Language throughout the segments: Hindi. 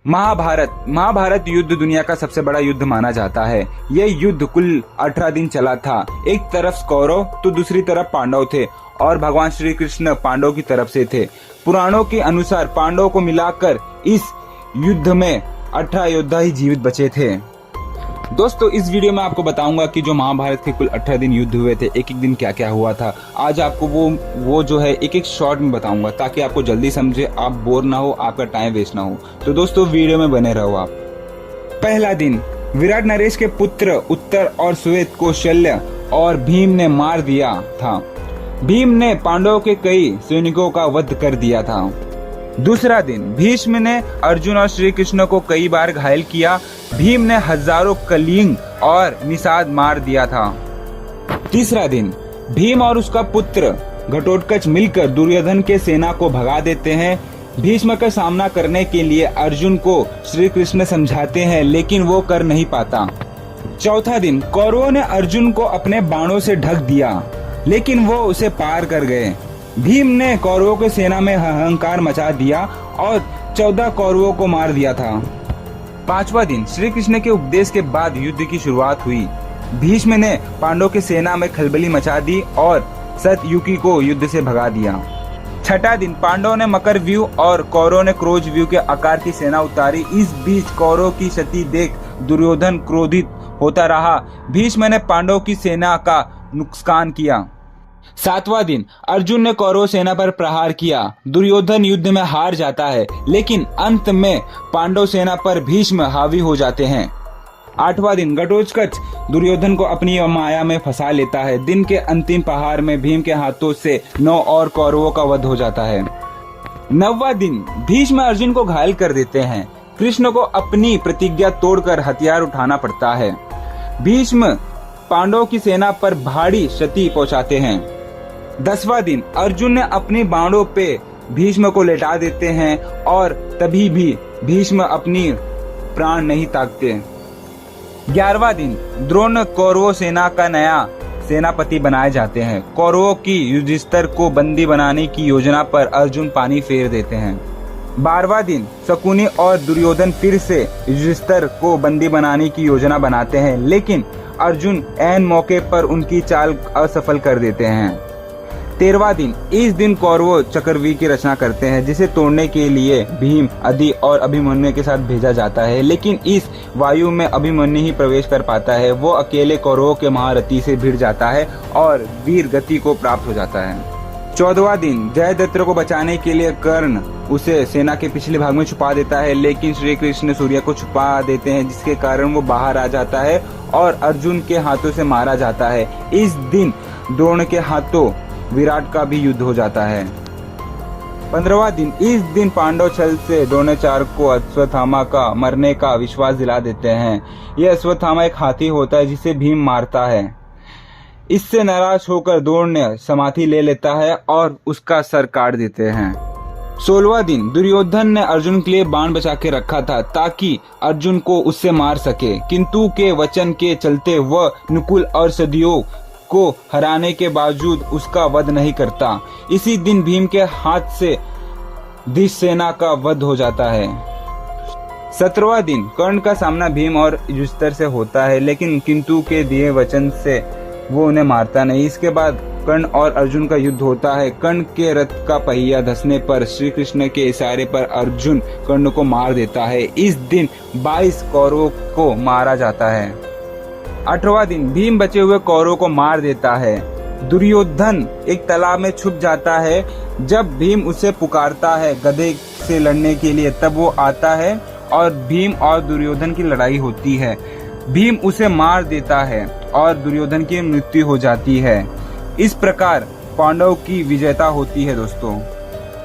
महाभारत युद्ध दुनिया का सबसे बड़ा युद्ध माना जाता है। यह युद्ध कुल 18 दिन चला था। एक तरफ कौरव तो दूसरी तरफ पांडव थे और भगवान श्री कृष्ण पांडव की तरफ से थे। पुराणों के अनुसार पांडवों को मिलाकर इस युद्ध में 18 योद्धा ही जीवित बचे थे। दोस्तों, इस वीडियो में आपको बताऊंगा कि जो महाभारत के कुल 18 दिन युद्ध हुए थे, एक एक दिन क्या क्या हुआ था। आज आपको वो जो है एक एक शॉर्ट में बताऊंगा ताकि आपको जल्दी समझे, आप बोर ना हो, आपका टाइम वेस्ट ना हो। तो दोस्तों, वीडियो में बने रहो आप। पहला दिन, विराट नरेश के पुत्र उत्तर और श्वेत को शल्य और भीम ने मार दिया था। भीम ने पांडवों के कई सैनिकों का वध कर दिया था। दूसरा दिन, भीष्म ने अर्जुन और श्री कृष्ण को कई बार घायल किया। भीम ने हजारों कलिंग और निषाद मार दिया था। तीसरा दिन, भीम और उसका पुत्र घटोत्कच मिलकर दुर्योधन के सेना को भगा देते हैं। भीष्म का सामना करने के लिए अर्जुन को श्री कृष्ण समझाते हैं, लेकिन वो कर नहीं पाता। चौथा दिन, कौरवों ने अर्जुन को अपने बाणों से ढक दिया, लेकिन वो उसे पार कर गए। भीम ने कौरवों की सेना में हाहाकार मचा दिया और 14 कौरवों को मार दिया था। पांचवा दिन, श्री कृष्ण के उपदेश के बाद युद्ध की शुरुआत हुई। भीष्म ने पांडवों की सेना में खलबली मचा दी और सतयुकी को युद्ध से भगा दिया। छठा दिन, पांडवों ने मकर व्यूह और कौरवों ने क्रोध व्यूह के आकार की सेना उतारी। इस बीच कौरवों की क्षति देख दुर्योधन क्रोधित होता रहा। भीष्म ने पांडवों की सेना का नुकसान किया। सातवां दिन, अर्जुन ने कौरव सेना पर प्रहार किया। दुर्योधन युद्ध में हार जाता है, लेकिन अंत में पांडव सेना पर भीष्म हावी हो जाते हैं। आठवां दिन, घटोत्कच दुर्योधन को अपनी माया में फंसा लेता है। दिन के अंतिम प्रहार में भीम के हाथों से 9 और कौरवों का वध हो जाता है। 9वां दिन, भीष्म अर्जुन को घायल कर देते हैं। कृष्ण को अपनी प्रतिज्ञा तोड़कर हथियार उठाना पड़ता है। भीष्म पांडवों की सेना पर भारी क्षति पहुंचाते हैं। 10वां दिन, अर्जुन ने अपनी बाणों पे भीष्म को लेटा देते हैं और तभी भी भीष्म अपनी प्राण नहीं त्यागते। 11वां दिन, द्रोण कौरवों सेना का नया सेनापति बनाए जाते हैं। कौरवों की युधिष्ठिर को बंदी बनाने की योजना पर अर्जुन पानी फेर देते हैं। 12वां दिन, शकुनी और दुर्योधन फिर से युधिष्ठिर को बंदी बनाने की योजना बनाते हैं, लेकिन अर्जुन ऐन मौके पर उनकी चाल असफल कर देते हैं। 13वां दिन, इस दिन कौरवों चक्रव्यूह की रचना करते हैं, जिसे तोड़ने के लिए भीम, अदि और अभिमन्यु के साथ भेजा जाता है, लेकिन इस वायु में अभिमन्यु ही प्रवेश कर पाता है। वो अकेले कौरवों के महारथी से भिड़ जाता है और वीर गति को प्राप्त हो जाता है। 14वां दिन, जयद्रथ को बचाने के लिए कर्ण उसे सेना के पिछले भाग में छुपा देता है, लेकिन श्री कृष्ण सूर्य को छुपा देते हैं, जिसके कारण वो बाहर आ जाता है और अर्जुन के हाथों से मारा जाता है। इस दिन द्रोण के हाथों विराट का भी युद्ध हो जाता है। 15वां दिन, इस दिन पांडव छल से द्रोणाचार्य को अश्वत्थामा का मरने का विश्वास दिला देते हैं। यह अश्वत्थामा एक हाथी होता है जिसे भीम मारता है। इससे नाराज होकर द्रोण ने समाधि ले लेता है और उसका सर काट देते हैं। 16वां दिन, दुर्योधन ने अर्जुन के लिए बाण बचा के रखा था ताकि अर्जुन को उससे मार सके, किंतु के वचन के चलते वह नकुल और सहदेव को हराने के बावजूद उसका वध नहीं करता। इसी दिन भीम के हाथ से दिश सेना का वध हो जाता है। 17वां दिन, कर्ण का सामना भीम और युधिष्ठिर से होता है, लेकिन किंतु के दिए वचन से वो उन्हें मारता नहीं। इसके बाद कर्ण और अर्जुन का युद्ध होता है। कर्ण के रथ का पहिया धंसने पर श्री कृष्ण के इशारे पर अर्जुन कर्ण को मार देता है। इस दिन 22 कौरवों को मारा जाता है। 18वां दिन, भीम बचे हुए कौरवों को मार देता है। दुर्योधन एक तालाब में छुप जाता है। जब भीम उसे पुकारता है गदे से लड़ने के लिए, तब वो आता है और भीम और दुर्योधन की लड़ाई होती है। भीम उसे मार देता है और दुर्योधन की मृत्यु हो जाती है। इस प्रकार पांडव की विजेता होती है। दोस्तों,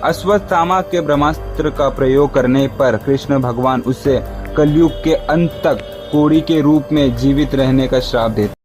अश्वत्थामा के ब्रह्मास्त्र का प्रयोग करने पर कृष्ण भगवान उसे कलयुग के अंत तक कोड़ी के रूप में जीवित रहने का श्राप देते।